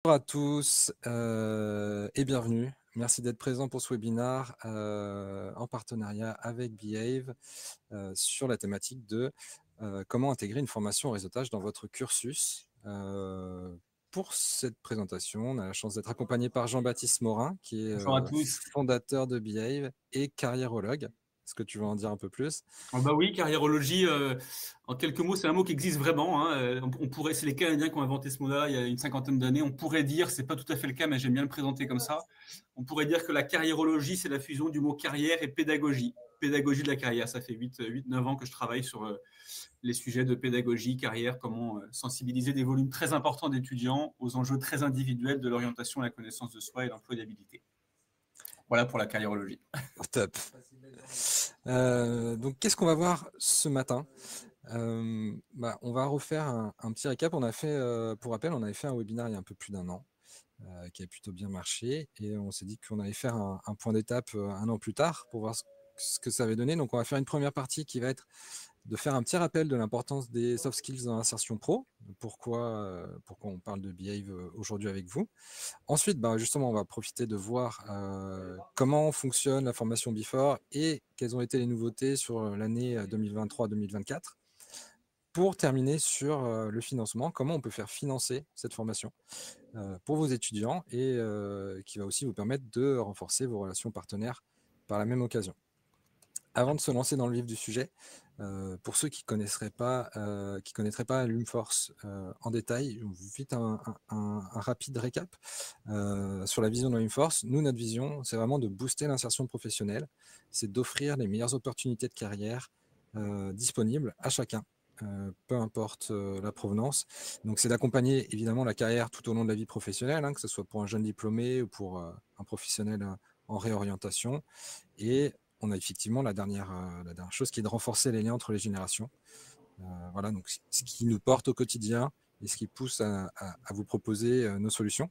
Bonjour à tous et bienvenue. Merci d'être présent pour ce webinaire en partenariat avec Behave sur la thématique de comment intégrer une formation au réseautage dans votre cursus. Pour cette présentation, on a la chance d'être accompagné par Jean-Baptiste Morin, qui est Bonjour à tous. fondateur de Behave et carriérologue. Est-ce que tu veux en dire un peu plus? Oh bah oui, carriérologie, en quelques mots, c'est un mot qui existe vraiment. Hein. On pourrait, c'est les Canadiens qui ont inventé ce mot-là il y a une cinquantaine d'années. On pourrait dire, c'est pas tout à fait le cas, mais j'aime bien le présenter comme ça. On pourrait dire que la carriérologie, c'est la fusion du mot carrière et pédagogie. Pédagogie de la carrière, ça fait 8-9 ans que je travaille sur les sujets de pédagogie, carrière, comment sensibiliser des volumes très importants d'étudiants aux enjeux très individuels de l'orientation, la connaissance de soi et l'employabilité. Voilà pour la carriérologie. Top. Donc, qu'est-ce qu'on va voir ce matin? On va refaire un petit récap. On a fait, pour rappel, on avait fait un webinaire il y a un peu plus d'1 an qui a plutôt bien marché et on s'est dit qu'on allait faire un point d'étape 1 an plus tard pour voir ce que ça avait donné. Donc, on va faire une première partie qui va être de faire un petit rappel de l'importance des soft skills dans l'insertion pro. Pourquoi on parle de Behave aujourd'hui avec vous. Ensuite, justement, on va profiter de voir comment fonctionne la formation Before et quelles ont été les nouveautés sur l'année 2023-2024. Pour terminer sur le financement, comment on peut faire financer cette formation pour vos étudiants et qui va aussi vous permettre de renforcer vos relations partenaires par la même occasion. Avant de se lancer dans le vif du sujet, pour ceux qui ne connaîtraient pas l'UMForce en détail, vite un rapide récap sur la vision de l'UMForce. Nous, notre vision, c'est vraiment de booster l'insertion professionnelle, c'est d'offrir les meilleures opportunités de carrière disponibles à chacun, peu importe la provenance. Donc, c'est d'accompagner évidemment la carrière tout au long de la vie professionnelle, que ce soit pour un jeune diplômé ou pour un professionnel en réorientation. Et on a effectivement la dernière chose qui est de renforcer les liens entre les générations. Voilà, donc ce qui nous porte au quotidien et ce qui pousse à vous proposer nos solutions.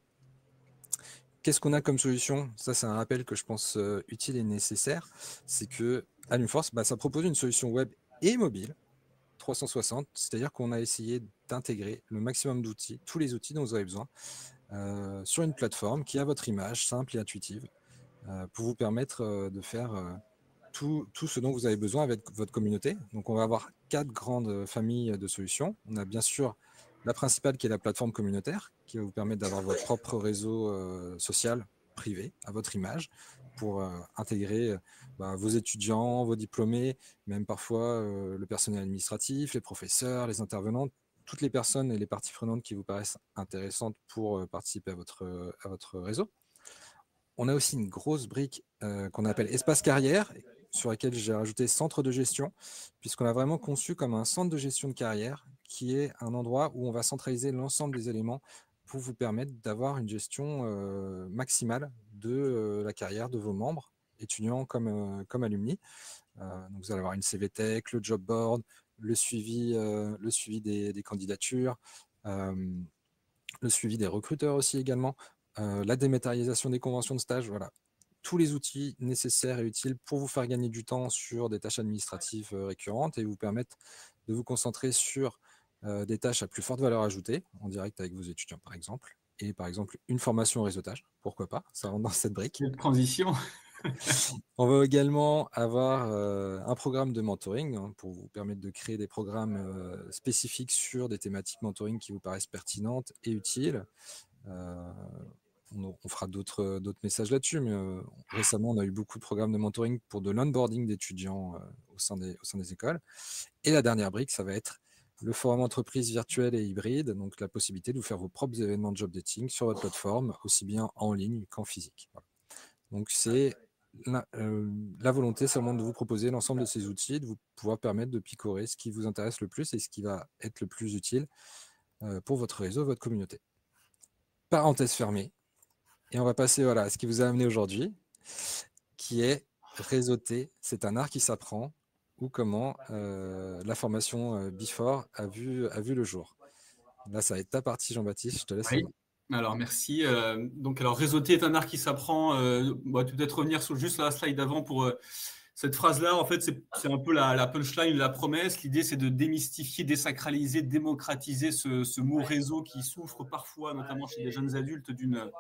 Qu'est-ce qu'on a comme solution? Ça, c'est un rappel que je pense utile et nécessaire. C'est que à l'UMForce, ça propose une solution web et mobile 360, c'est-à-dire qu'on a essayé d'intégrer le maximum d'outils, tous les outils dont vous avez besoin, sur une plateforme qui a votre image simple et intuitive pour vous permettre de faire tout ce dont vous avez besoin avec votre communauté. Donc, on va avoir 4 grandes familles de solutions. On a bien sûr la principale qui est la plateforme communautaire, qui va vous permettre d'avoir votre propre réseau social privé à votre image pour intégrer vos étudiants, vos diplômés, même parfois le personnel administratif, les professeurs, les intervenants, toutes les personnes et les parties prenantes qui vous paraissent intéressantes pour participer à votre réseau. On a aussi une grosse brique qu'on appelle espace carrière, sur laquelle j'ai rajouté centre de gestion, puisqu'on l'a vraiment conçu comme un centre de gestion de carrière, qui est un endroit où on va centraliser l'ensemble des éléments pour vous permettre d'avoir une gestion maximale de la carrière de vos membres, étudiants comme alumni. Donc vous allez avoir une CVTech, le job board, le suivi des candidatures, le suivi des recruteurs aussi également, la dématérialisation des conventions de stage, voilà. Tous les outils nécessaires et utiles pour vous faire gagner du temps sur des tâches administratives récurrentes et vous permettre de vous concentrer sur des tâches à plus forte valeur ajoutée, en direct avec vos étudiants par exemple, et par exemple une formation au réseautage, pourquoi pas, ça rentre dans cette brique. Cette transition. On va également avoir un programme de mentoring pour vous permettre de créer des programmes spécifiques sur des thématiques mentoring qui vous paraissent pertinentes et utiles. On fera d'autres messages là-dessus, mais récemment, on a eu beaucoup de programmes de mentoring pour de l'onboarding d'étudiants au sein des écoles. Et la dernière brique, ça va être le forum entreprise virtuel et hybride, donc la possibilité de vous faire vos propres événements de job dating sur votre plateforme, aussi bien en ligne qu'en physique. Voilà. Donc, c'est la volonté, c'est vraiment de vous proposer l'ensemble de ces outils, de vous pouvoir permettre de picorer ce qui vous intéresse le plus et ce qui va être le plus utile pour votre réseau, votre communauté. Parenthèse fermée. Et on va passer à ce qui vous a amené aujourd'hui, qui est réseauter. C'est un art qui s'apprend ou comment la formation Before a vu le jour. Là, ça va être ta partie, Jean-Baptiste, je te laisse la Oui. main. Alors, merci. Donc, réseauter est un art qui s'apprend. Peut-être revenir sur juste la slide d'avant pour Cette phrase-là, en fait, c'est un peu la punchline, la promesse. L'idée, c'est de démystifier, désacraliser, démocratiser ce mot réseau qui souffre parfois, notamment chez les jeunes adultes, d'une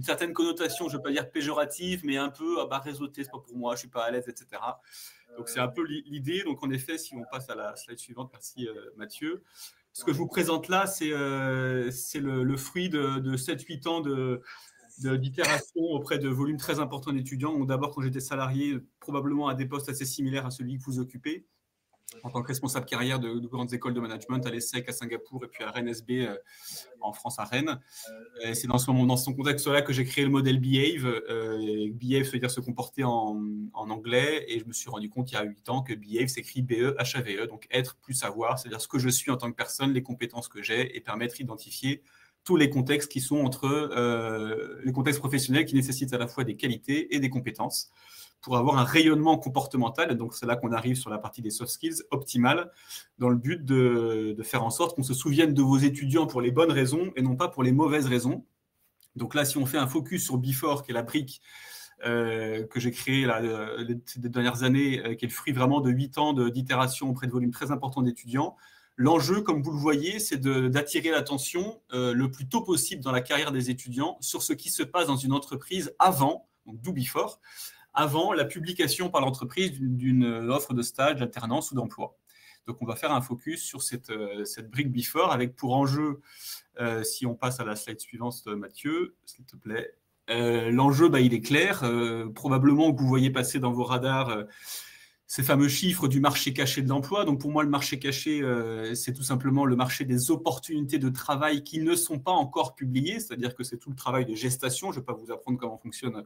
certaine connotation, je ne veux pas dire péjorative, mais un peu ah bah, réseauter, c'est pas pour moi, je ne suis pas à l'aise, etc. Donc c'est un peu l'idée. Donc en effet, si on passe à la slide suivante, merci Mathieu. Ce que je vous présente là, c'est le fruit de 7-8 ans d'itération auprès de volumes très importants d'étudiants. Donc d'abord, quand j'étais salarié, probablement à des postes assez similaires à celui que vous occupez, en tant que responsable carrière de grandes écoles de management à l'ESSEC à Singapour et puis à Rennes SB en France à Rennes. Et c'est dans ce contexte-là que j'ai créé le modèle Behave. Behave, ça veut dire se comporter en anglais. Et je me suis rendu compte il y a 8 ans que Behave s'écrit B-E-H-A-V-E, donc être plus savoir, c'est-à-dire ce que je suis en tant que personne, les compétences que j'ai et permettre d'identifier tous les contextes qui sont entre les contextes professionnels qui nécessitent à la fois des qualités et des compétences pour avoir un rayonnement comportemental. Donc, c'est là qu'on arrive sur la partie des soft skills optimale, dans le but de faire en sorte qu'on se souvienne de vos étudiants pour les bonnes raisons et non pas pour les mauvaises raisons. Donc là, si on fait un focus sur Before, qui est la brique que j'ai créée ces dernières années, qui est le fruit vraiment de 8 ans d'itération auprès de volumes très importants d'étudiants, l'enjeu, comme vous le voyez, c'est d'attirer l'attention le plus tôt possible dans la carrière des étudiants sur ce qui se passe dans une entreprise avant, donc do Before, avant la publication par l'entreprise d'une offre de stage, d'alternance ou d'emploi. Donc, on va faire un focus sur cette brique Before avec pour enjeu, si on passe à la slide suivante, Mathieu, s'il te plaît. L'enjeu, il est clair. Probablement que vous voyez passer dans vos radars ces fameux chiffres du marché caché de l'emploi. Donc, pour moi, le marché caché, c'est tout simplement le marché des opportunités de travail qui ne sont pas encore publiées, c'est-à-dire que c'est tout le travail de gestation. Je ne vais pas vous apprendre comment fonctionne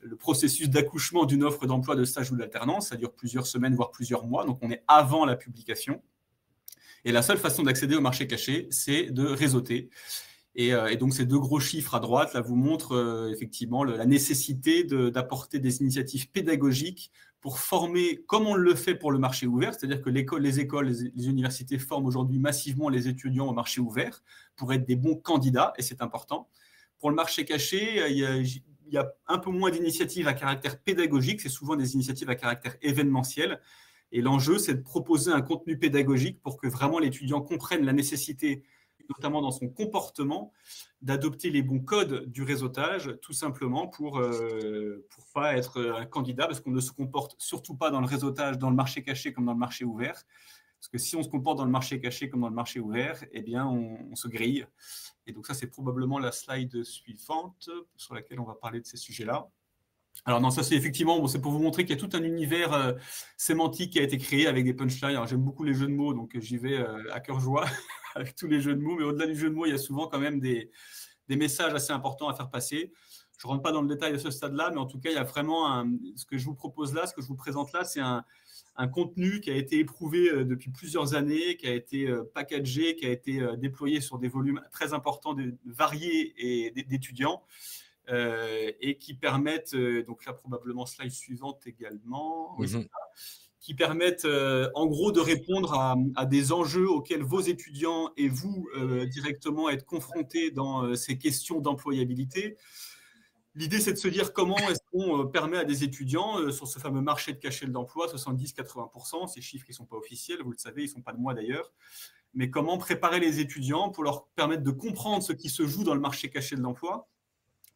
le processus d'accouchement d'une offre d'emploi, de stage ou d'alternance. Ça dure plusieurs semaines, voire plusieurs mois. Donc, on est avant la publication. Et la seule façon d'accéder au marché caché, c'est de réseauter. Et donc, ces deux gros chiffres à droite, là, vous montrent effectivement la nécessité d'apporter des initiatives pédagogiques pour former, comme on le fait pour le marché ouvert, c'est-à-dire que les écoles, les universités forment aujourd'hui massivement les étudiants au marché ouvert pour être des bons candidats, et c'est important. Pour le marché caché, il y a un peu moins d'initiatives à caractère pédagogique, c'est souvent des initiatives à caractère événementiel. Et l'enjeu, c'est de proposer un contenu pédagogique pour que vraiment l'étudiant comprenne la nécessité, notamment dans son comportement, d'adopter les bons codes du réseautage, tout simplement pour pas être un candidat, parce qu'on ne se comporte surtout pas dans le réseautage, dans le marché caché comme dans le marché ouvert. Parce que si on se comporte dans le marché caché comme dans le marché ouvert, eh bien, on se grille. Et donc ça, c'est probablement la slide suivante sur laquelle on va parler de ces sujets-là. Alors non, ça c'est effectivement, c'est pour vous montrer qu'il y a tout un univers sémantique qui a été créé avec des punchlines. Alors j'aime beaucoup les jeux de mots, donc j'y vais à cœur joie avec tous les jeux de mots. Mais au-delà du jeu de mots, il y a souvent quand même des messages assez importants à faire passer. Je ne rentre pas dans le détail de ce stade-là, mais en tout cas, il y a vraiment ce que je vous propose là, ce que je vous présente là, c'est un contenu qui a été éprouvé depuis plusieurs années, qui a été packagé, qui a été déployé sur des volumes très importants, variés et d'étudiants, et qui permettent, donc là probablement slide suivante également, oui, qui permettent en gros de répondre à des enjeux auxquels vos étudiants et vous directement êtes confrontés dans ces questions d'employabilité. L'idée, c'est de se dire comment est-ce qu'on permet à des étudiants, sur ce fameux marché de caché de l'emploi, 70-80%, ces chiffres qui ne sont pas officiels, vous le savez, ils ne sont pas de moi d'ailleurs, mais comment préparer les étudiants pour leur permettre de comprendre ce qui se joue dans le marché caché de l'emploi,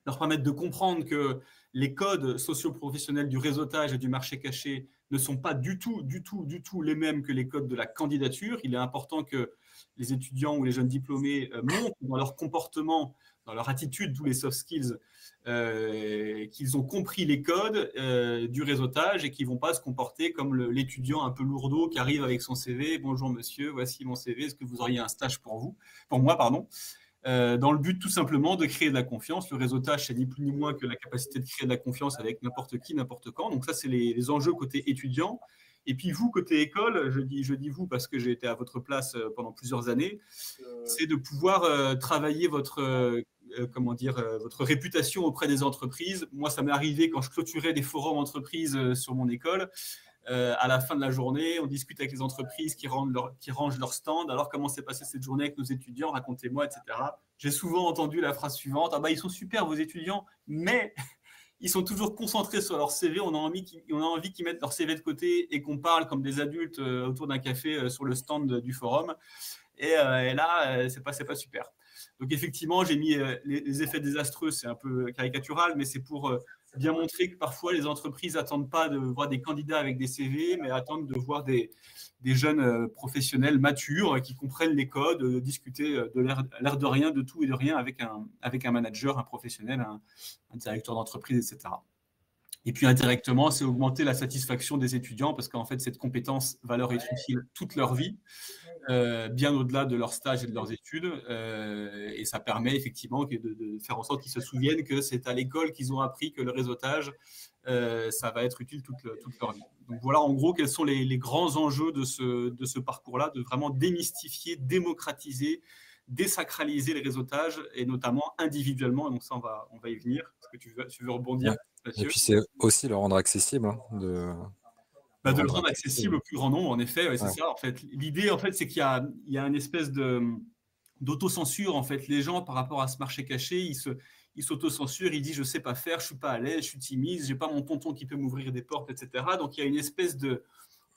leur permettre de comprendre que les codes socio-professionnels du réseautage et du marché caché ne sont pas du tout les mêmes que les codes de la candidature. Il est important que les étudiants ou les jeunes diplômés montrent dans leur comportement, dans leur attitude, tous les soft skills, qu'ils ont compris les codes du réseautage et qu'ils ne vont pas se comporter comme l'étudiant un peu lourdeau qui arrive avec son CV. Bonjour monsieur, voici mon CV, est-ce que vous auriez un stage pour moi, pardon. Dans le but tout simplement de créer de la confiance. Le réseautage, c'est ni plus ni moins que la capacité de créer de la confiance avec n'importe qui, n'importe quand. Donc ça, c'est les enjeux côté étudiant. Et puis vous, côté école, je dis vous parce que j'ai été à votre place pendant plusieurs années, c'est de pouvoir travailler votre réputation auprès des entreprises. Moi, ça m'est arrivé quand je clôturais des forums entreprises sur mon école. À la fin de la journée, on discute avec les entreprises qui rangent leur stand. Alors, comment s'est passée cette journée avec nos étudiants? Racontez-moi, etc. J'ai souvent entendu la phrase suivante: ah bah ils sont super vos étudiants, mais ils sont toujours concentrés sur leur CV. On a envie qu'ils mettent leur CV de côté et qu'on parle comme des adultes autour d'un café sur le stand du forum. Et là, c'est pas super. Donc effectivement, j'ai mis les effets désastreux, c'est un peu caricatural, mais c'est pour bien montrer que parfois les entreprises n'attendent pas de voir des candidats avec des CV, mais attendent de voir des jeunes professionnels matures qui comprennent les codes, discuter de l'air de rien, de tout et de rien avec un manager, un professionnel, un directeur d'entreprise, etc. Et puis indirectement, c'est augmenter la satisfaction des étudiants parce qu'en fait, cette compétence va leur être utile toute leur vie, bien au-delà de leur stage et de leurs études. Et ça permet effectivement de faire en sorte qu'ils se souviennent que c'est à l'école qu'ils ont appris que le réseautage, ça va être utile toute leur vie. Donc voilà en gros quels sont les grands enjeux de ce parcours-là, de vraiment démystifier, démocratiser, désacraliser les réseautages et notamment individuellement. Et donc ça, on va y venir. Est-ce que tu veux rebondir, Mathieu? Et puis c'est aussi le rendre accessible, hein, de le rendre accessible au plus grand nombre, en effet. Ouais, c'est ça. En fait, l'idée, en fait, c'est qu'il y a une espèce d'autocensure. En fait, les gens, par rapport à ce marché caché, ils s'autocensurent. Ils disent, je sais pas faire, je suis pas à l'aise, je suis timide, j'ai pas mon tonton qui peut m'ouvrir des portes, etc. Donc, il y a une espèce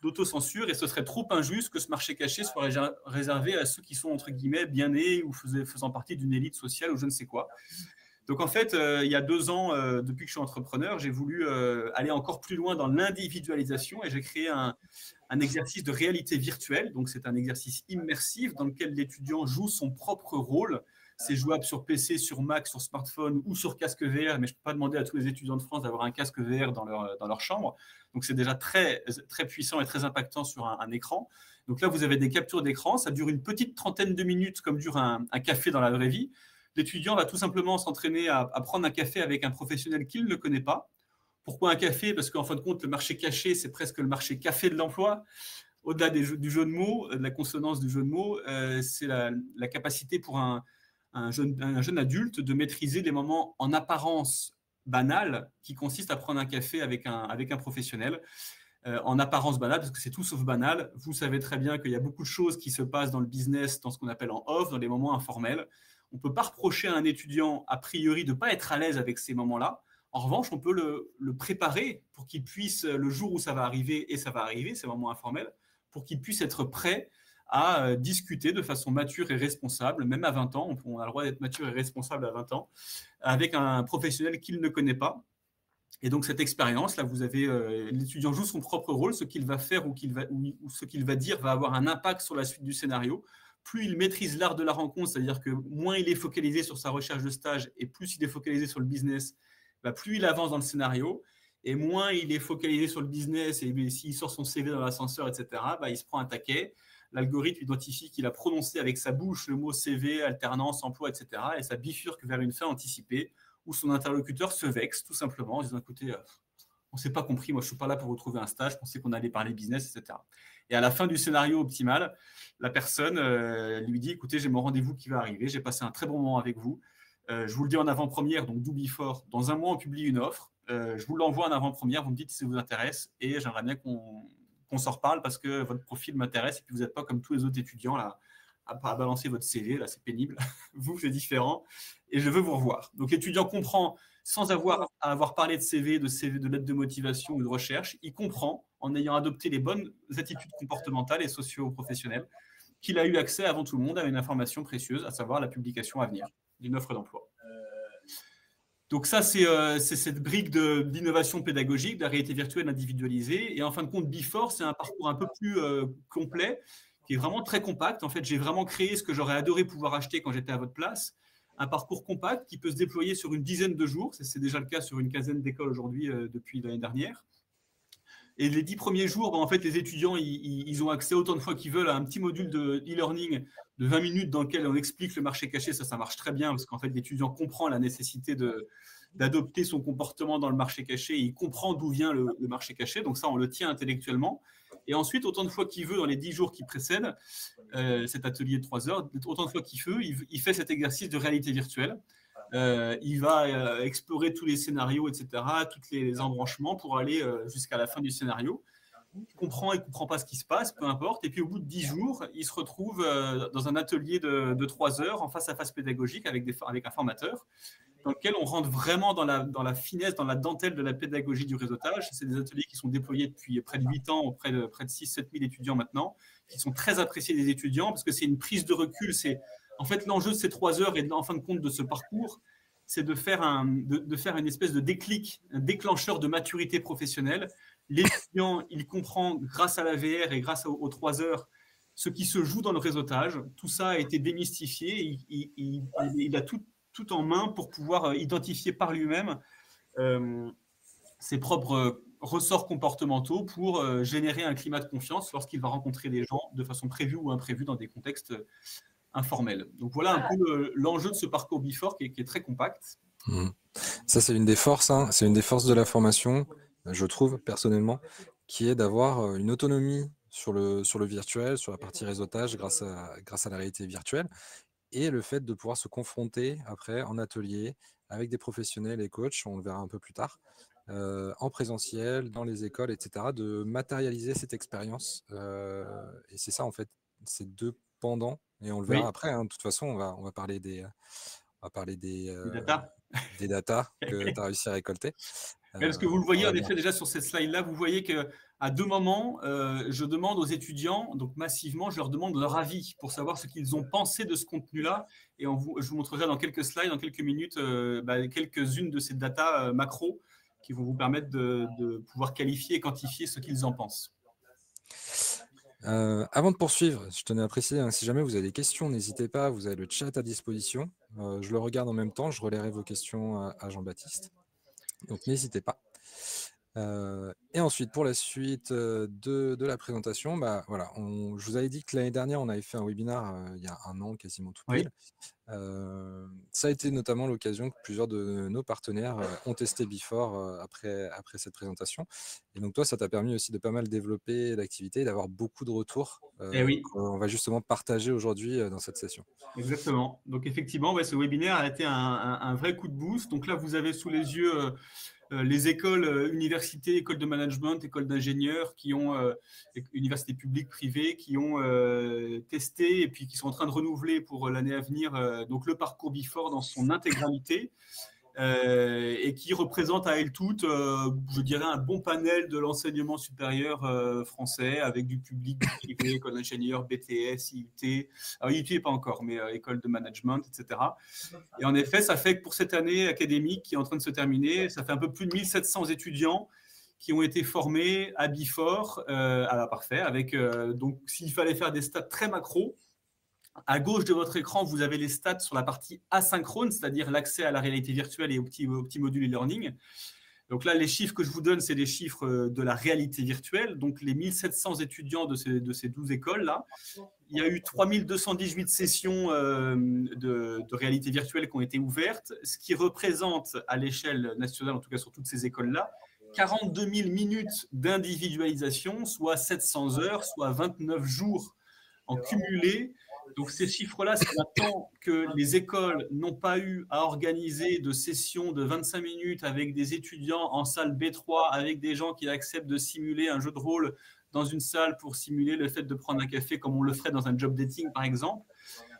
d'autocensure et ce serait trop injuste que ce marché caché soit réservé à ceux qui sont, entre guillemets, bien nés ou faisant partie d'une élite sociale ou je ne sais quoi. Donc, en fait, il y a 2 ans, depuis que je suis entrepreneur, j'ai voulu aller encore plus loin dans l'individualisation et j'ai créé un exercice de réalité virtuelle. Donc, c'est un exercice immersif dans lequel l'étudiant joue son propre rôle. C'est jouable sur PC, sur Mac, sur smartphone ou sur casque VR, mais je ne peux pas demander à tous les étudiants de France d'avoir un casque VR dans leur chambre. Donc, c'est déjà très, très puissant et très impactant sur un écran. Donc là, vous avez des captures d'écran. Ça dure une petite trentaine de minutes, comme dure un café dans la vraie vie. L'étudiant va tout simplement s'entraîner à prendre un café avec un professionnel qu'il ne connaît pas. Pourquoi un café? Parce qu'en fin de compte, le marché caché, c'est presque le marché café de l'emploi. Au-delà du jeu de mots, de la consonance du jeu de mots, c'est la capacité pour un jeune adulte de maîtriser des moments en apparence banals qui consistent à prendre un café avec un professionnel. En apparence banale, parce que c'est tout sauf banal. Vous savez très bien qu'il y a beaucoup de choses qui se passent dans le business, dans ce qu'on appelle en off, dans les moments informels. On ne peut pas reprocher à un étudiant, a priori, de ne pas être à l'aise avec ces moments-là. En revanche, on peut le préparer pour qu'il puisse, le jour où ça va arriver, et ça va arriver, ces moments informels, pour qu'il puisse être prêt à discuter de façon mature et responsable, même à 20 ans. On a le droit d'être mature et responsable à 20 ans, avec un professionnel qu'il ne connaît pas. Et donc, cette expérience, là, vous avez l'étudiant joue son propre rôle, ce qu'il va faire ou ce qu'il va dire va avoir un impact sur la suite du scénario. Plus il maîtrise l'art de la rencontre, c'est-à-dire que moins il est focalisé sur sa recherche de stage et plus il est focalisé sur le business, plus il avance dans le scénario et moins il est focalisé sur le business et s'il sort son CV dans l'ascenseur, etc., il se prend un taquet. L'algorithme identifie qu'il a prononcé avec sa bouche le mot CV, alternance, emploi, etc. et ça bifurque vers une fin anticipée où son interlocuteur se vexe tout simplement en disant écoutez, on ne s'est pas compris, moi je ne suis pas là pour vous trouver un stage, je pensais qu'on allait parler business, etc. Et à la fin du scénario optimal, la personne lui dit écoutez, j'ai mon rendez-vous qui va arriver, j'ai passé un très bon moment avec vous, je vous le dis en avant-première, donc do before, dans un mois on publie une offre, je vous l'envoie en avant-première, vous me dites si ça vous intéresse et j'aimerais bien qu'on s'en reparle parce que votre profil m'intéresse et puis vous n'êtes pas comme tous les autres étudiants là, à balancer votre CV, là c'est pénible, vous c'est différent et je veux vous revoir. Donc l'étudiant comprend sans avoir à avoir parlé de CV, de lettre de motivation ou de recherche, il comprend en ayant adopté les bonnes attitudes comportementales et socio-professionnelles qu'il a eu accès avant tout le monde à une information précieuse, à savoir la publication à venir d'une offre d'emploi. Donc ça, c'est cette brique d'innovation pédagogique, de la réalité virtuelle individualisée. Et en fin de compte, Before, c'est un parcours un peu plus complet, qui est vraiment très compact. En fait, j'ai vraiment créé ce que j'aurais adoré pouvoir acheter quand j'étais à votre place. Un parcours compact qui peut se déployer sur une dizaine de jours. C'est déjà le cas sur une quinzaine d'écoles aujourd'hui depuis l'année dernière. Et les 10 premiers jours, en fait, les étudiants, ils ont accès autant de fois qu'ils veulent à un petit module de e-learning de 20 minutes dans lequel on explique le marché caché. Ça marche très bien parce qu'en fait, l'étudiant comprend la nécessité d'adopter son comportement dans le marché caché et il comprend d'où vient le marché caché. Donc ça, on le tient intellectuellement. Et ensuite, autant de fois qu'il veut, dans les 10 jours qui précèdent cet atelier de 3 heures, autant de fois qu'il veut, il fait cet exercice de réalité virtuelle. Il va explorer tous les scénarios, etc., tous les embranchements pour aller jusqu'à la fin du scénario. Il comprend pas ce qui se passe, peu importe. Et puis au bout de 10 jours, il se retrouve dans un atelier de 3 heures en face-à-face pédagogique avec un formateur. dans lequel on rentre vraiment dans la finesse, dans la dentelle de la pédagogie du réseautage. C'est des ateliers qui sont déployés depuis près de 8 ans auprès de près de 6-7 000 étudiants maintenant, qui sont très appréciés des étudiants parce que c'est une prise de recul. En fait, l'enjeu de ces 3 heures et en fin de compte de ce parcours, c'est de faire une espèce de déclic, un déclencheur de maturité professionnelle. L'étudiant, il comprend grâce à la VR et grâce aux 3 heures ce qui se joue dans le réseautage. Tout ça a été démystifié. Il a tout en main pour pouvoir identifier par lui-même ses propres ressorts comportementaux pour générer un climat de confiance lorsqu'il va rencontrer des gens de façon prévue ou imprévue dans des contextes informels. Donc voilà un peu l'enjeu de ce parcours Before qui est très compact. Ça, c'est une des forces, hein. C'est une des forces de la formation, je trouve, personnellement, qui est d'avoir une autonomie sur le virtuel, sur la partie réseautage grâce à la réalité virtuelle, et le fait de pouvoir se confronter après en atelier avec des professionnels et coachs, on le verra un peu plus tard, en présentiel, dans les écoles, etc., de matérialiser cette expérience. Et c'est ça, en fait, ces deux pendants, et on le verra après, hein. De toute façon, on va parler des datas que tu as réussi à récolter. Parce que vous le voyez en effet déjà sur cette slide-là, vous voyez qu'à 2 moments, je demande aux étudiants, donc massivement, je leur demande leur avis pour savoir ce qu'ils ont pensé de ce contenu-là. Et je vous montrerai dans quelques slides, dans quelques minutes, quelques-unes de ces datas macro qui vont vous permettre de pouvoir qualifier et quantifier ce qu'ils en pensent. Avant de poursuivre, je tenais à préciser, hein, si jamais vous avez des questions, n'hésitez pas, vous avez le chat à disposition. Je le regarde en même temps, je relayerai vos questions à Jean-Baptiste. Donc n'hésitez pas. Et ensuite, pour la suite de la présentation, voilà, je vous avais dit que l'année dernière, on avait fait un webinaire il y a 1 an, quasiment tout pile. Ça a été notamment l'occasion que plusieurs de nos partenaires ont testé Before après cette présentation. Et donc toi, ça t'a permis aussi de pas mal développer l'activité et d'avoir beaucoup de retours qu'on va justement partager aujourd'hui dans cette session. Exactement. Donc effectivement, ce webinaire a été un vrai coup de boost. Donc là, vous avez sous les yeux les écoles, universités, écoles de management, écoles d'ingénieurs, universités publiques, privées, qui ont testé et puis qui sont en train de renouveler pour l'année à venir donc le parcours Before dans son intégralité et qui représente à elle toute, je dirais, un bon panel de l'enseignement supérieur français avec du public, du privé, école d'ingénieurs, BTS, IUT. Alors IUT n'est pas encore, mais école de management, etc. Et en effet, ça fait que pour cette année académique qui est en train de se terminer, ça fait un peu plus de 1700 étudiants qui ont été formés à Before, parfait, avec donc s'il fallait faire des stats très macro, à gauche de votre écran, vous avez les stats sur la partie asynchrone, c'est-à-dire l'accès à la réalité virtuelle et au petit module e-learning. Donc là, les chiffres que je vous donne, c'est des chiffres de la réalité virtuelle. Donc les 1700 étudiants de ces 12 écoles-là, il y a eu 3218 sessions de réalité virtuelle qui ont été ouvertes, ce qui représente à l'échelle nationale, en tout cas sur toutes ces écoles-là, 42 000 minutes d'individualisation, soit 700 heures, soit 29 jours en cumulé. Donc ces chiffres-là, c'est maintenant que les écoles n'ont pas eu à organiser de sessions de 25 minutes avec des étudiants en salle B3, avec des gens qui acceptent de simuler un jeu de rôle dans une salle pour simuler le fait de prendre un café comme on le ferait dans un job dating, par exemple,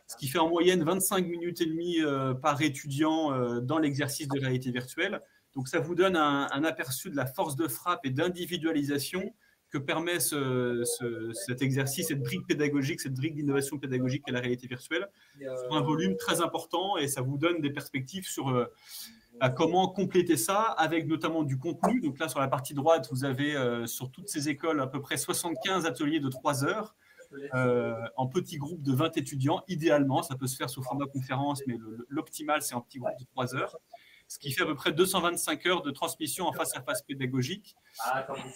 ce qui fait en moyenne 25 minutes et demie par étudiant dans l'exercice de réalité virtuelle. Donc ça vous donne un aperçu de la force de frappe et d'individualisation que permet cet exercice, cette brique pédagogique, cette brique d'innovation pédagogique à la réalité virtuelle, sur un volume très important, et ça vous donne des perspectives sur comment compléter ça, avec notamment du contenu. Donc là, sur la partie droite, vous avez sur toutes ces écoles à peu près 75 ateliers de 3 heures, en petits groupes de 20 étudiants. Idéalement, ça peut se faire sous format conférence, mais l'optimal, c'est en petits groupes de 3 heures. Ce qui fait à peu près 225 heures de transmission en face-à-face pédagogique.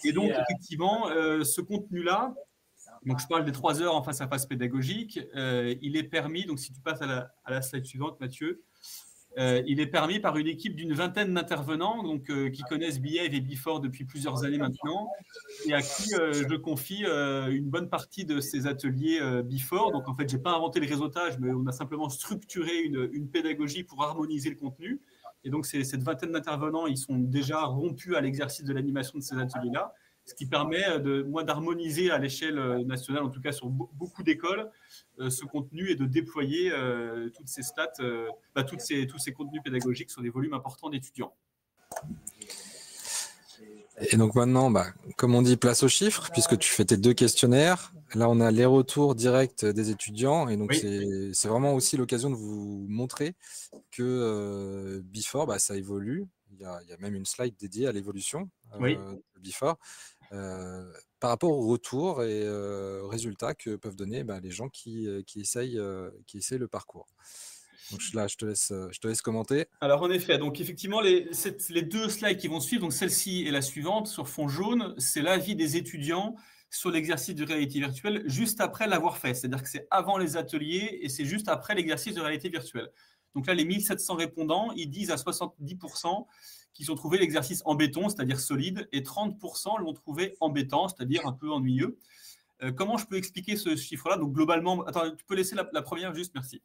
Et donc, effectivement, ce contenu-là, donc je parle des 3 heures en face-à-face pédagogique, il est permis, donc si tu passes à la slide suivante, Mathieu, il est permis par une équipe d'une vingtaine d'intervenants qui connaissent Behave et Before depuis plusieurs années maintenant, et à qui je confie une bonne partie de ces ateliers Before. Donc, en fait, je n'ai pas inventé le réseautage, mais on a simplement structuré une pédagogie pour harmoniser le contenu. Et donc, cette vingtaine d'intervenants, ils sont déjà rompus à l'exercice de l'animation de ces ateliers-là, ce qui permet d'harmoniser à l'échelle nationale, en tout cas sur beaucoup d'écoles, ce contenu et de déployer toutes ces stats, tous ces contenus pédagogiques sur des volumes importants d'étudiants. Et donc maintenant, comme on dit, place aux chiffres, puisque tu fais tes 2 questionnaires. Là, on a les retours directs des étudiants. Et donc, Oui. c'est vraiment aussi l'occasion de vous montrer que Before, ça évolue. Il y a même une slide dédiée à l'évolution de Before par rapport aux retours et résultats que peuvent donner les gens qui essayent le parcours. Donc là, je te laisse commenter. Alors en effet, donc effectivement, les 2 slides qui vont suivre, donc celle-ci et la suivante sur fond jaune, c'est l'avis des étudiants sur l'exercice de réalité virtuelle juste après l'avoir fait. C'est-à-dire que c'est avant les ateliers et c'est juste après l'exercice de réalité virtuelle. Donc là, les 1700 répondants, ils disent à 70% qu'ils ont trouvé l'exercice embêtant, c'est-à-dire solide, et 30% l'ont trouvé embêtant, c'est-à-dire un peu ennuyeux. Comment je peux expliquer ce chiffre-là? Donc globalement, attends, tu peux laisser la première juste, merci.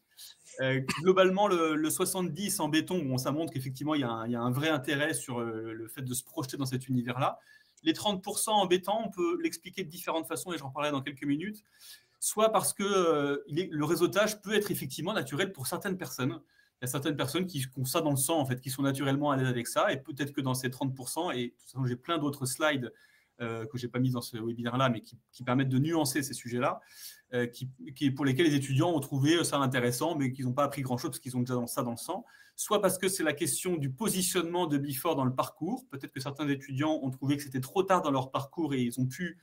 Globalement, le 70 en béton, ça montre qu'effectivement, il y a un vrai intérêt sur le fait de se projeter dans cet univers-là. Les 30% en béton, on peut l'expliquer de différentes façons, et j'en parlerai dans quelques minutes. Soit parce que le réseautage peut être effectivement naturel pour certaines personnes. Il y a certaines personnes qui ont ça dans le sang, en fait, qui sont naturellement à l'aise avec ça, et peut-être que dans ces 30%, et de toute façon, j'ai plein d'autres slides que je n'ai pas mis dans ce webinaire-là, mais qui permettent de nuancer ces sujets-là, pour lesquels les étudiants ont trouvé ça intéressant, mais qu'ils n'ont pas appris grand-chose parce qu'ils ont déjà ça dans le sang. Soit parce que c'est la question du positionnement de Before dans le parcours. Peut-être que certains étudiants ont trouvé que c'était trop tard dans leur parcours et ils ont pu,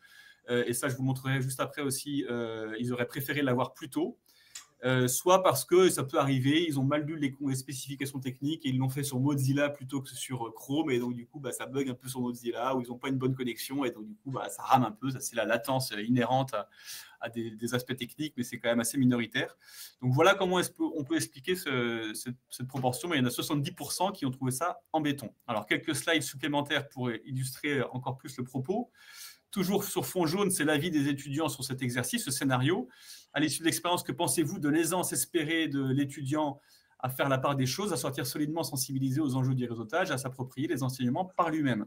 et ça je vous montrerai juste après aussi, ils auraient préféré l'avoir plus tôt. Soit parce que ça peut arriver, ils ont mal lu les spécifications techniques et ils l'ont fait sur Mozilla plutôt que sur Chrome, et donc du coup ça bug un peu sur Mozilla, ou ils n'ont pas une bonne connexion, et donc du coup ça rame un peu. Ça, c'est la latence inhérente à des aspects techniques, mais c'est quand même assez minoritaire. Donc voilà comment on peut expliquer cette proportion, mais il y en a 70% qui ont trouvé ça embêtant. Alors quelques slides supplémentaires pour illustrer encore plus le propos. Toujours sur fond jaune, c'est l'avis des étudiants sur cet exercice, ce scénario. À l'issue de l'expérience, que pensez-vous de l'aisance espérée de l'étudiant à faire la part des choses, à sortir solidement sensibilisé aux enjeux du réseautage, à s'approprier les enseignements par lui-même?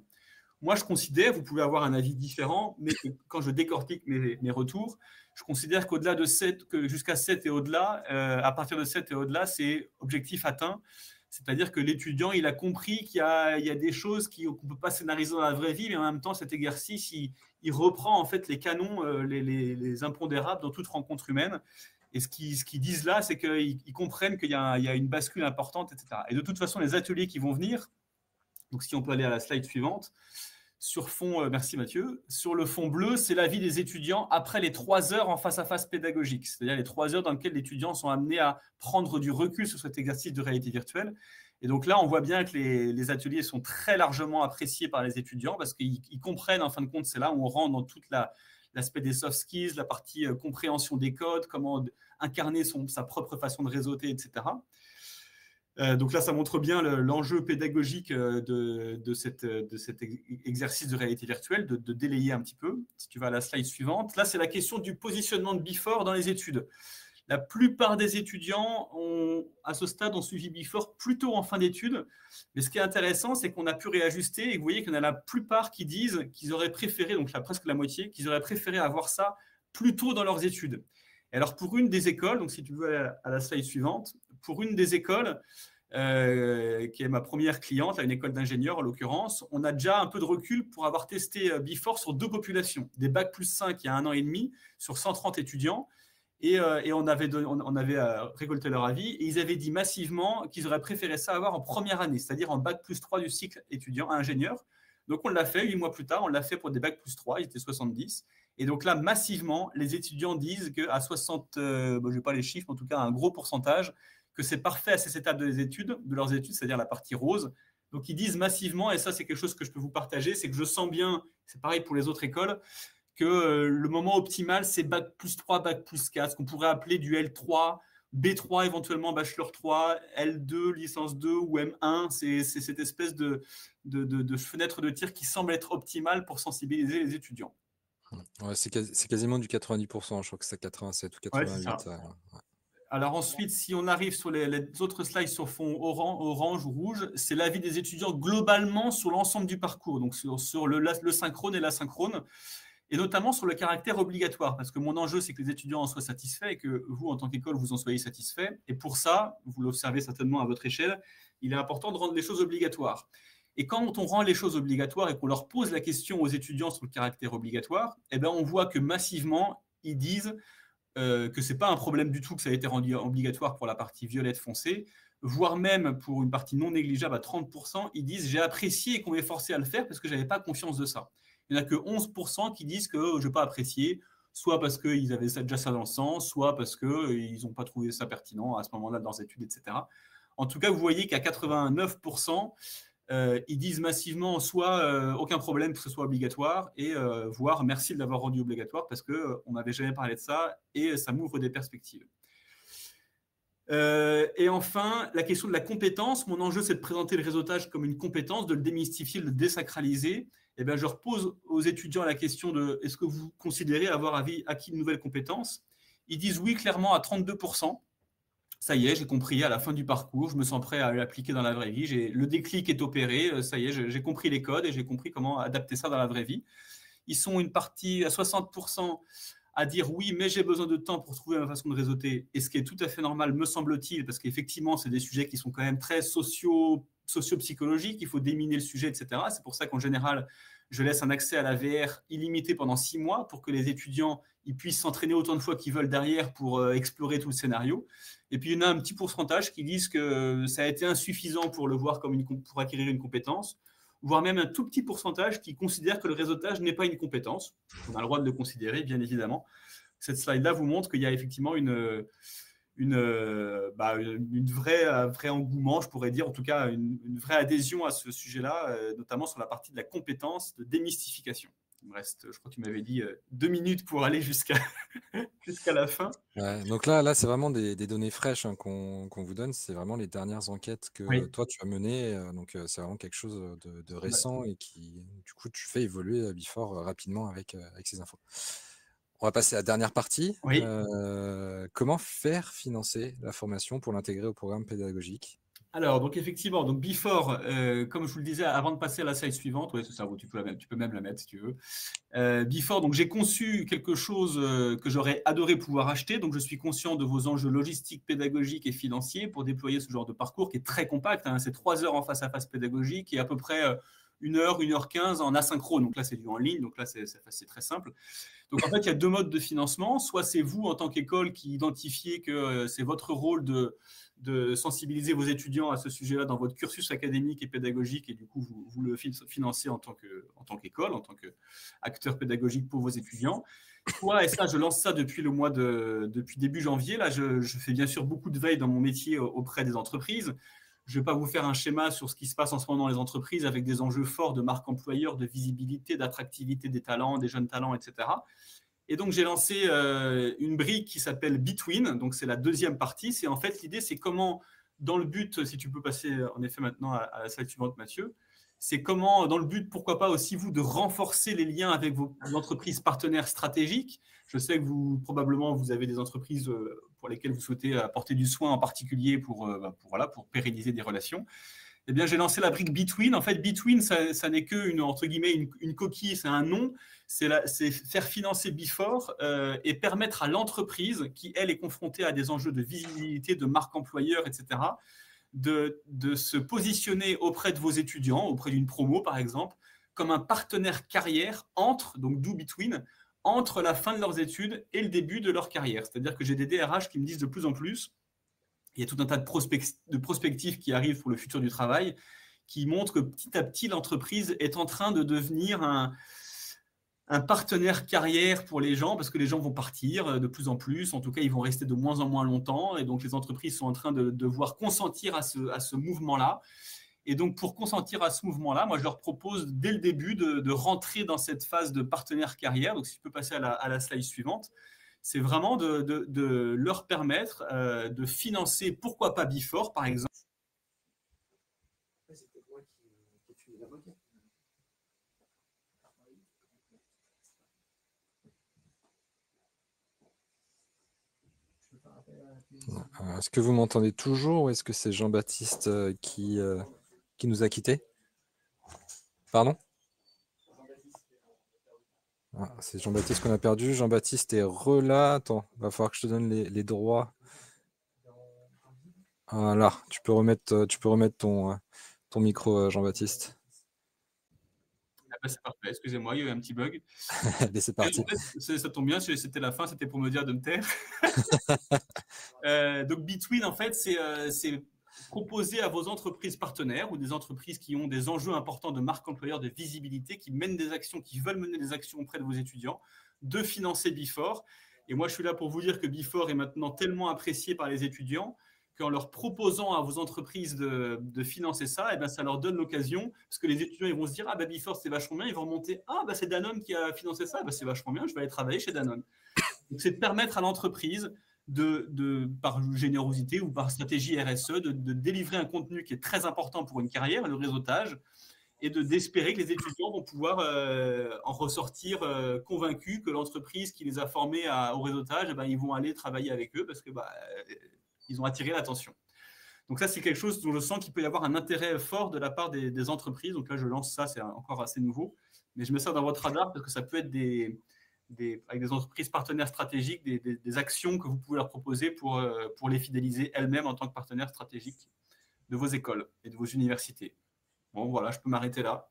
Moi, je considère, vous pouvez avoir un avis différent, mais quand je décortique mes retours, je considère qu'au-delà de 7, jusqu'à 7 et au-delà, à partir de 7 et au-delà, c'est objectif atteint. C'est-à-dire que l'étudiant, il a compris qu'il y a des choses qu'on ne peut pas scénariser dans la vraie vie, mais en même temps, cet exercice, il reprend en fait les canons, les impondérables dans toute rencontre humaine. Et ce qu'ils disent là, c'est qu'ils comprennent qu'il y a une bascule importante, etc. Et de toute façon, les ateliers qui vont venir, donc si on peut aller à la slide suivante, sur fond, merci Mathieu, sur le fond bleu, c'est l'avis des étudiants après les 3 heures en face-à-face pédagogique, c'est-à-dire les 3 heures dans lesquelles les étudiants sont amenés à prendre du recul sur cet exercice de réalité virtuelle. Et donc là, on voit bien que les ateliers sont très largement appréciés par les étudiants parce qu'ils comprennent, en fin de compte, c'est là où on rentre dans toute l'aspect des soft skills, la partie compréhension des codes, comment incarner sa propre façon de réseauter, etc. Donc là, ça montre bien l'enjeu pédagogique de cet exercice de réalité virtuelle, de délayer un petit peu. Si tu vas à la slide suivante, là, c'est la question du positionnement de Before dans les études. La plupart des étudiants, à ce stade, ont suivi Before plutôt en fin d'études. Mais ce qui est intéressant, c'est qu'on a pu réajuster et vous voyez qu'il y en a la plupart qui disent qu'ils auraient préféré, donc là, presque la moitié, qu'ils auraient préféré avoir ça plus tôt dans leurs études. Et alors, pour une des écoles, donc si tu veux à la slide suivante, pour une des écoles, qui est ma première cliente, une école d'ingénieurs en l'occurrence, on a déjà un peu de recul pour avoir testé Before sur 2 populations, des Bac plus 5 il y a 1 an et demi, sur 130 étudiants, et on avait récolté leur avis, et ils avaient dit massivement qu'ils auraient préféré ça avoir en première année, c'est-à-dire en Bac plus 3 du cycle étudiant à ingénieur. Donc on l'a fait 8 mois plus tard, on l'a fait pour des Bac plus 3, ils étaient 70. Et donc là, massivement, les étudiants disent qu'à 60, je n'ai pas les chiffres, mais en tout cas un gros pourcentage, que c'est parfait à ces étapes de leurs études, c'est-à-dire la partie rose. Donc ils disent massivement, et ça c'est quelque chose que je peux vous partager, c'est que je sens bien, c'est pareil pour les autres écoles, que le moment optimal, c'est Bac plus 3, Bac plus 4, ce qu'on pourrait appeler du L3, B3 éventuellement, Bachelor 3, L2, licence 2 ou M1. C'est cette espèce de fenêtre de tir qui semble être optimale pour sensibiliser les étudiants. Ouais, c'est quasiment du 90%, je crois que c'est 87 ou 88. Ouais, c'est ça. Alors ensuite, si on arrive sur les autres slides sur fond orange ou rouge, c'est l'avis des étudiants globalement sur l'ensemble du parcours, donc sur le synchrone et l'asynchrone, et notamment sur le caractère obligatoire, parce que mon enjeu, c'est que les étudiants en soient satisfaits et que vous, en tant qu'école, vous en soyez satisfaits. Et pour ça, vous l'observez certainement à votre échelle, il est important de rendre les choses obligatoires. Et quand on rend les choses obligatoires et qu'on leur pose la question aux étudiants sur le caractère obligatoire, eh bien, on voit que massivement, ils disent que ce n'est pas un problème du tout que ça a été rendu obligatoire pour la partie violette foncée, voire même pour une partie non négligeable à 30%, ils disent « j'ai apprécié qu'on m'ait forcé à le faire parce que je n'avais pas conscience de ça ». Il n'y en a que 11% qui disent que je n'ai pas apprécié, soit parce qu'ils avaient déjà ça dans le sang, soit parce qu'ils n'ont pas trouvé ça pertinent à ce moment-là dans leurs études, etc. En tout cas, vous voyez qu'à 89%, ils disent massivement soit aucun problème que ce soit obligatoire, et voire merci de l'avoir rendu obligatoire parce qu'on n'avait jamais parlé de ça et ça m'ouvre des perspectives. Et enfin, la question de la compétence. Mon enjeu, c'est de présenter le réseautage comme une compétence, de le démystifier, de le désacraliser. Et bien, je repose aux étudiants la question de est-ce que vous considérez avoir acquis de nouvelles compétences? Ils disent oui, clairement, à 32%. Ça y est, j'ai compris à la fin du parcours, je me sens prêt à l'appliquer dans la vraie vie. Le déclic est opéré, ça y est, j'ai compris les codes et j'ai compris comment adapter ça dans la vraie vie. Ils sont une partie à 60% à dire oui, mais j'ai besoin de temps pour trouver ma façon de réseauter, et ce qui est tout à fait normal, me semble-t-il, parce qu'effectivement, c'est des sujets qui sont quand même très socio-psychologiques, il faut déminer le sujet, etc. C'est pour ça qu'en général, je laisse un accès à la VR illimité pendant 6 mois pour que les étudiants ils puissent s'entraîner autant de fois qu'ils veulent derrière pour explorer tout le scénario. Et puis, il y en a un petit pourcentage qui disent que ça a été insuffisant pour le voir comme pour acquérir une compétence, voire même un tout petit pourcentage qui considère que le réseautage n'est pas une compétence. On a le droit de le considérer, bien évidemment. Cette slide-là vous montre qu'il y a effectivement un vrai engouement, je pourrais dire, en tout cas une vraie adhésion à ce sujet-là, notamment sur la partie de la compétence de démystification. Il me reste, je crois que tu m'avais dit 2 minutes pour aller jusqu'à la fin. Ouais, donc là c'est vraiment des données fraîches qu'on vous donne. C'est vraiment les dernières enquêtes que Oui. toi tu as menées. Donc c'est vraiment quelque chose de récent et qui, du coup, tu fais évoluer Bifor rapidement avec ces infos. On va passer à la dernière partie. Oui. Comment faire financer la formation pour l'intégrer au programme pédagogique? Alors, donc effectivement, donc Bifor, comme je vous le disais avant de passer à la slide suivante, ouais, c'est ça, tu peux même la mettre si tu veux. Bifor, donc j'ai conçu quelque chose que j'aurais adoré pouvoir acheter. Donc je suis conscient de vos enjeux logistiques, pédagogiques et financiers pour déployer ce genre de parcours qui est très compact. Hein, c'est 3 heures en face-à-face pédagogique et à peu près 1 heure, 1h15 en asynchrone. Donc là, c'est du en ligne, donc là, c'est très simple. Donc en fait, il y a 2 modes de financement. Soit c'est vous, en tant qu'école, qui identifiez que c'est votre rôle de sensibiliser vos étudiants à ce sujet-là dans votre cursus académique et pédagogique, et du coup, vous le financez en tant qu'école, en tant qu'acteur pédagogique pour vos étudiants. Soit, et ça, je lance ça depuis début janvier, là, je fais bien sûr beaucoup de veille dans mon métier auprès des entreprises. Je ne vais pas vous faire un schéma sur ce qui se passe en ce moment dans les entreprises avec des enjeux forts de marque employeur, de visibilité, d'attractivité des talents, des jeunes talents, etc. Et donc, j'ai lancé une brique qui s'appelle Between. Donc, c'est la deuxième partie. C'est en fait, l'idée, c'est comment, dans le but, si tu peux passer en effet maintenant à la slide suivante, Mathieu, c'est comment, dans le but, pourquoi pas aussi vous, de renforcer les liens avec vos entreprises partenaires stratégiques. Je sais que probablement, vous avez des entreprises pour lesquelles vous souhaitez apporter du soin en particulier pour pérenniser des relations. Eh bien, j'ai lancé la brique Between. En fait, Between, ça n'est que entre guillemets, une coquille, c'est un nom. C'est faire financer Bifor et permettre à l'entreprise, qui, elle, est confrontée à des enjeux de visibilité, de marque employeur, etc., de se positionner auprès de vos étudiants, auprès d'une promo, par exemple, comme un partenaire carrière donc do between, entre la fin de leurs études et le début de leur carrière. C'est-à-dire que j'ai des DRH qui me disent de plus en plus, il y a tout un tas de prospectives qui arrivent pour le futur du travail, qui montrent que petit à petit, l'entreprise est en train de devenir un partenaire carrière pour les gens, parce que les gens vont partir de plus en plus. En tout cas, ils vont rester de moins en moins longtemps. Et donc, les entreprises sont en train de devoir consentir à ce mouvement-là. Et donc, pour consentir à ce mouvement-là, moi, je leur propose dès le début de rentrer dans cette phase de partenaire carrière. Donc, si tu peux passer à la slide suivante, c'est vraiment de leur permettre de financer, pourquoi pas Bifor, par exemple. Est-ce que vous m'entendez toujours ou est-ce que c'est Jean-Baptiste qui nous a quittés? Pardon? C'est Jean-Baptiste qu'on a perdu. Jean-Baptiste est là. Attends, va falloir que je te donne les droits. Voilà, tu peux remettre ton micro, Jean-Baptiste. Ah bah, c'est parfait, excusez-moi, il y a eu un petit bug. Allez, c'est parti. En fait, ça tombe bien, c'était la fin, c'était pour me dire de me taire. Donc Between, en fait, c'est proposer à vos entreprises partenaires ou des entreprises qui ont des enjeux importants de marque employeur, de visibilité, qui mènent des actions, qui veulent mener des actions auprès de vos étudiants, de financer Before. Et moi, je suis là pour vous dire que Before est maintenant tellement apprécié par les étudiants qu'en leur proposant à vos entreprises de financer ça, et ben, ça leur donne l'occasion, parce que les étudiants ils vont se dire « Ah, bah, Before, c'est vachement bien », ils vont remonter « Ah, bah, c'est Danone qui a financé ça, bah, c'est vachement bien, je vais aller travailler chez Danone ». Donc, c'est de permettre à l'entreprise par générosité ou par stratégie RSE, de délivrer un contenu qui est très important pour une carrière, le réseautage, et d'espérer que les étudiants vont pouvoir en ressortir convaincus que l'entreprise qui les a formés au réseautage, eh ben, ils vont aller travailler avec eux parce que ils ont attiré l'attention. Donc ça, c'est quelque chose dont je sens qu'il peut y avoir un intérêt fort de la part des entreprises. Donc là, je lance ça, c'est encore assez nouveau. Mais je mets ça dans votre radar parce que ça peut être avec des entreprises partenaires stratégiques, des actions que vous pouvez leur proposer pour les fidéliser elles-mêmes en tant que partenaires stratégiques de vos écoles et de vos universités. Bon, voilà, je peux m'arrêter là.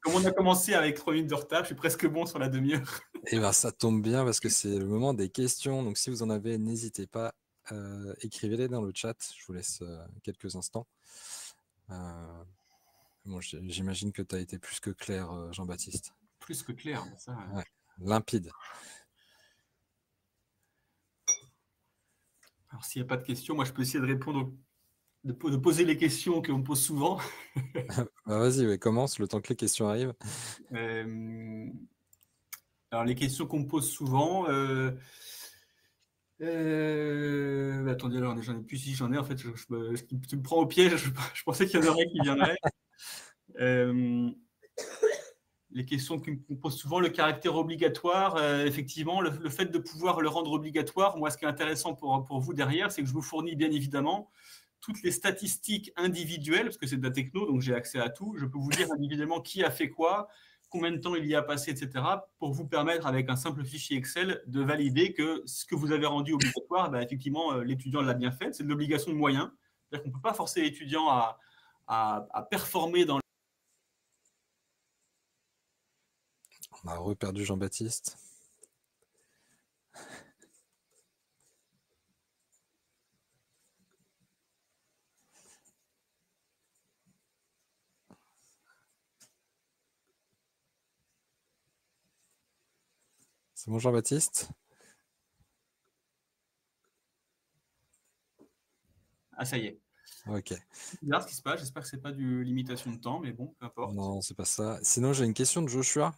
Comme on a commencé avec 3 minutes de retard, je suis presque bon sur la demi-heure. Et ben, ça tombe bien parce que c'est le moment des questions. Donc, si vous en avez, n'hésitez pas, écrivez-les dans le chat. Je vous laisse quelques instants. Bon, j'imagine que tu as été plus que clair, Jean-Baptiste. Plus que clair, ça. Ouais, limpide. Alors, s'il n'y a pas de questions, moi, je peux essayer de répondre, de poser les questions qu'on me pose souvent. Bah, vas-y, ouais, commence le temps que les questions arrivent. Alors, les questions qu'on me pose souvent. Attendez, alors j'en ai plus si j'en ai. En fait, tu me prends au piège. Je pensais qu'il y en aurait qui viendraient. Les questions qu'on me pose souvent, le caractère obligatoire. Effectivement, le fait de pouvoir le rendre obligatoire, moi, ce qui est intéressant pour vous derrière, c'est que je vous fournis bien évidemment toutes les statistiques individuelles, parce que c'est de la techno, donc j'ai accès à tout. Je peux vous dire individuellement qui a fait quoi, combien de temps il y a passé, etc., pour vous permettre, avec un simple fichier Excel, de valider que ce que vous avez rendu obligatoire, ben, effectivement, l'étudiant l'a bien fait. C'est de l'obligation de moyens. C'est-à-dire qu'on ne peut pas forcer l'étudiant à performer dans... On a reperdu Jean-Baptiste. C'est bon, Jean-Baptiste? Ah, ça y est. Ok. C'est bizarre ce qui se passe. J'espère que ce n'est pas du limitation de temps, mais bon, peu importe. Non, c'est pas ça. Sinon, j'ai une question de Joshua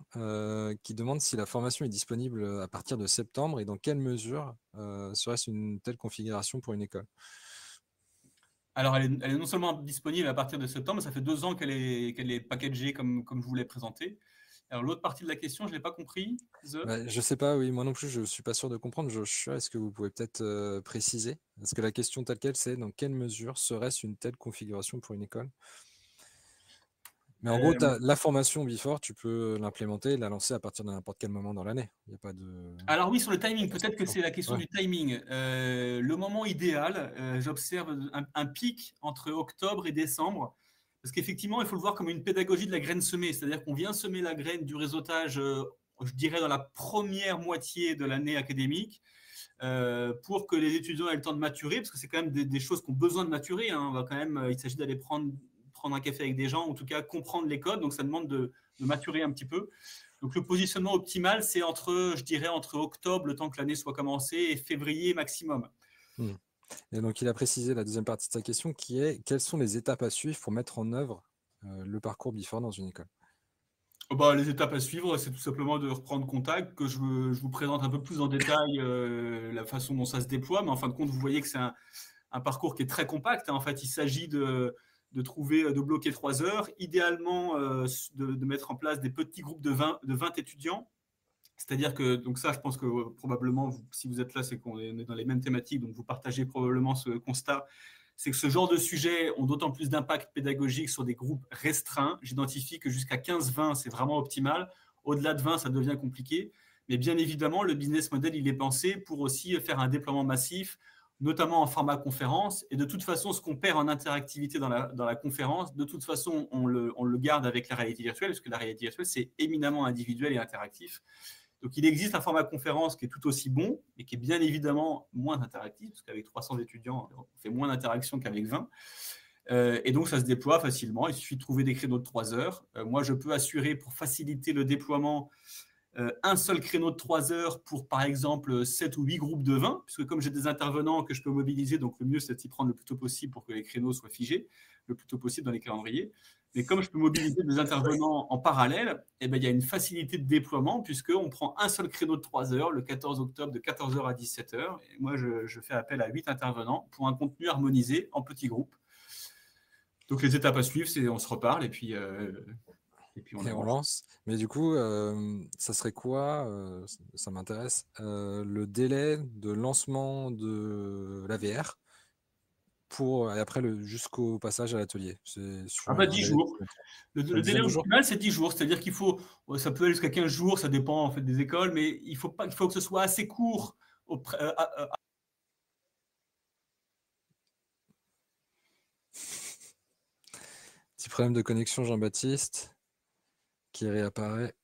qui demande si la formation est disponible à partir de septembre et dans quelle mesure serait-ce une telle configuration pour une école? Alors, elle est non seulement disponible à partir de septembre, mais ça fait 2 ans qu'elle est packagée comme je vous l'ai présenté. Alors, l'autre partie de la question, je ne l'ai pas compris. Bah, je sais pas, oui, moi non plus, je ne suis pas sûr de comprendre. Joshua, est-ce que vous pouvez peut-être préciser? Parce que la question telle qu'elle, c'est dans quelle mesure serait-ce une telle configuration pour une école? Mais en gros, la formation Before, tu peux l'implémenter et la lancer à partir de n'importe quel moment dans l'année. Il n'y a pas de... Alors oui, sur le timing, peut-être que c'est la question du timing. Le moment idéal, j'observe un pic entre octobre et décembre, parce qu'effectivement, il faut le voir comme une pédagogie de la graine semée, c'est-à-dire qu'on vient semer la graine du réseautage, je dirais, dans la première moitié de l'année académique, pour que les étudiants aient le temps de maturer, parce que c'est quand même des choses qui ont besoin de maturer. Hein. Il s'agit d'aller prendre un café avec des gens, ou en tout cas comprendre les codes, donc ça demande de maturer un petit peu. Donc le positionnement optimal, c'est entre octobre, le temps que l'année soit commencée, et février maximum. Et donc il a précisé la deuxième partie de sa question qui est quelles sont les étapes à suivre pour mettre en œuvre le parcours Before dans une école? Les étapes à suivre, c'est tout simplement de reprendre contact, que je vous présente un peu plus en détail la façon dont ça se déploie, mais en fin de compte, vous voyez que c'est un parcours qui est très compact. Hein. En fait, il s'agit de bloquer 3 heures, idéalement de mettre en place des petits groupes de 20 étudiants C'est-à-dire que, donc ça, je pense que probablement, si vous êtes là, c'est qu'on est dans les mêmes thématiques, donc vous partagez probablement ce constat. C'est que ce genre de sujets ont d'autant plus d'impact pédagogique sur des groupes restreints. J'identifie que jusqu'à 15-20, c'est vraiment optimal. Au-delà de 20, ça devient compliqué. Mais bien évidemment, le business model, il est pensé pour aussi faire un déploiement massif, notamment en format conférence. Et de toute façon, ce qu'on perd en interactivité dans la conférence, de toute façon, on le garde avec la réalité virtuelle, parce que la réalité virtuelle, c'est éminemment individuel et interactif. Donc, il existe un format conférence qui est tout aussi bon, et qui est bien évidemment moins interactif, parce qu'avec 300 étudiants, on fait moins d'interactions qu'avec 20. Et donc, ça se déploie facilement. Il suffit de trouver des créneaux de 3 heures. Moi, je peux assurer, pour faciliter le déploiement, un seul créneau de 3 heures pour, par exemple, 7 ou 8 groupes de 20, puisque comme j'ai des intervenants que je peux mobiliser, donc le mieux, c'est de s'y prendre le plus tôt possible pour que les créneaux soient figés le plus tôt possible dans les calendriers. Mais comme je peux mobiliser des intervenants en parallèle, eh ben, il y a une facilité de déploiement, puisqu'on prend un seul créneau de 3 heures, le 14 octobre, de 14h à 17h. Et moi, je fais appel à 8 intervenants pour un contenu harmonisé en petits groupes. Donc, les étapes à suivre, c'est on se reparle et puis on Et on avance. lance. Mais du coup, ça serait quoi, ça m'intéresse, le délai de lancement de la VR et après jusqu'au passage à l'atelier? C'est sur Ah un bah 10 délai jours. de Le délai dizaine de jours? optimal, c'est 10 jours. C'est-à-dire qu'il faut, ça peut aller jusqu'à 15 jours, ça dépend en fait des écoles, mais il faut que ce soit assez court. Petit problème de connexion, Jean-Baptiste, qui réapparaît.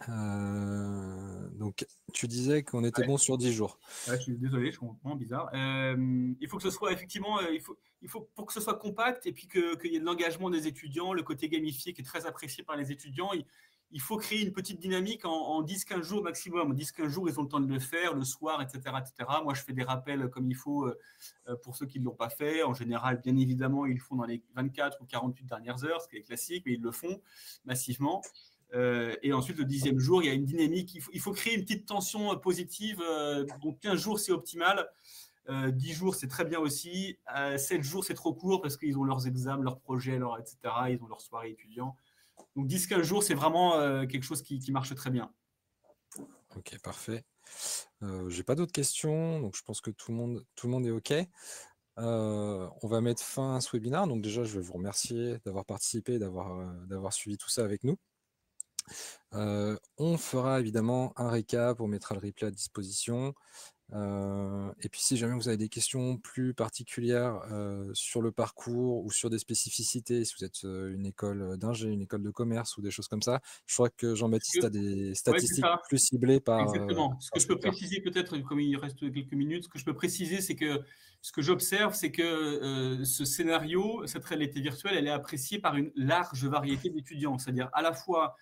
Donc, tu disais qu'on était bon sur 10 jours. Ouais, je suis désolé, je comprends, bizarre. Il faut que ce soit effectivement, il faut pour que ce soit compact et puis qu'il y ait de l'engagement des étudiants, le côté gamifié qui est très apprécié par les étudiants. Il faut créer une petite dynamique en 10-15 jours maximum. En 10-15 jours, ils ont le temps de le faire, le soir, etc., etc. Moi, je fais des rappels comme il faut pour ceux qui ne l'ont pas fait. En général, bien évidemment, ils le font dans les 24 ou 48 dernières heures, ce qui est classique, mais ils le font massivement. Et ensuite, le 10e jour, il y a une dynamique. Il faut créer une petite tension positive. Donc, 15 jours, c'est optimal. 10 jours, c'est très bien aussi. 7 jours, c'est trop court parce qu'ils ont leurs examens, leurs projets, etc. Ils ont leurs soirées étudiants. Donc, 10-15 jours, c'est vraiment quelque chose qui marche très bien. Ok, parfait. J'ai pas d'autres questions, donc je pense que tout le monde est OK. On va mettre fin à ce webinaire. Donc déjà, je vais vous remercier d'avoir participé, d'avoir suivi tout ça avec nous. On fera évidemment un récap, on mettra le replay à disposition. Et puis si jamais vous avez des questions plus particulières sur le parcours ou sur des spécificités, si vous êtes une école d'ingé, une école de commerce ou des choses comme ça, je crois que Jean-Baptiste a des statistiques plus ciblées par Exactement. Ce que je peux secteur. préciser peut-être, comme il reste quelques minutes, ce que je peux préciser, c'est que ce que j'observe, c'est que ce scénario, cette réalité virtuelle, elle est appréciée par une large variété d'étudiants. C'est-à-dire à la fois,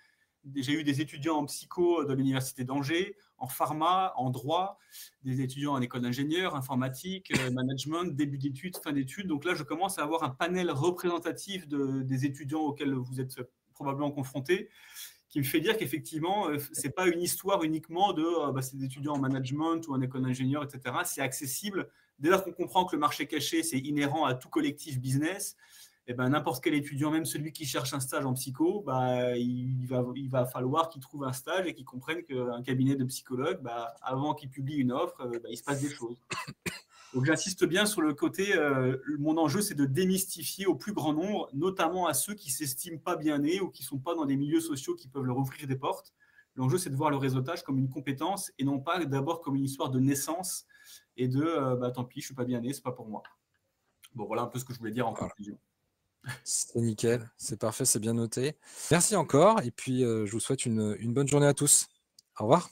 j'ai eu des étudiants en psycho de l'université d'Angers, en pharma, en droit, des étudiants en école d'ingénieur, informatique, management, début d'études, fin d'études. Donc là, je commence à avoir un panel représentatif des étudiants auxquels vous êtes probablement confrontés, qui me fait dire qu'effectivement, ce n'est pas une histoire uniquement de c'est des étudiants en management ou en école d'ingénieur, etc. C'est accessible. Dès lors qu'on comprend que le marché caché, c'est inhérent à tout collectif business, et ben, n'importe quel étudiant, même celui qui cherche un stage en psycho, il va falloir qu'il trouve un stage et qu'il comprenne qu'un cabinet de psychologue, avant qu'il publie une offre, il se passe des choses. Donc j'insiste bien sur le côté, mon enjeu, c'est de démystifier au plus grand nombre, notamment à ceux qui ne s'estiment pas bien nés ou qui ne sont pas dans des milieux sociaux qui peuvent leur ouvrir des portes. L'enjeu, c'est de voir le réseautage comme une compétence et non pas d'abord comme une histoire de naissance et de tant pis, je ne suis pas bien né, ce n'est pas pour moi. Bon, voilà un peu ce que je voulais dire en conclusion. C'est nickel, c'est parfait, c'est bien noté. Merci encore et puis je vous souhaite une bonne journée à tous. Au revoir.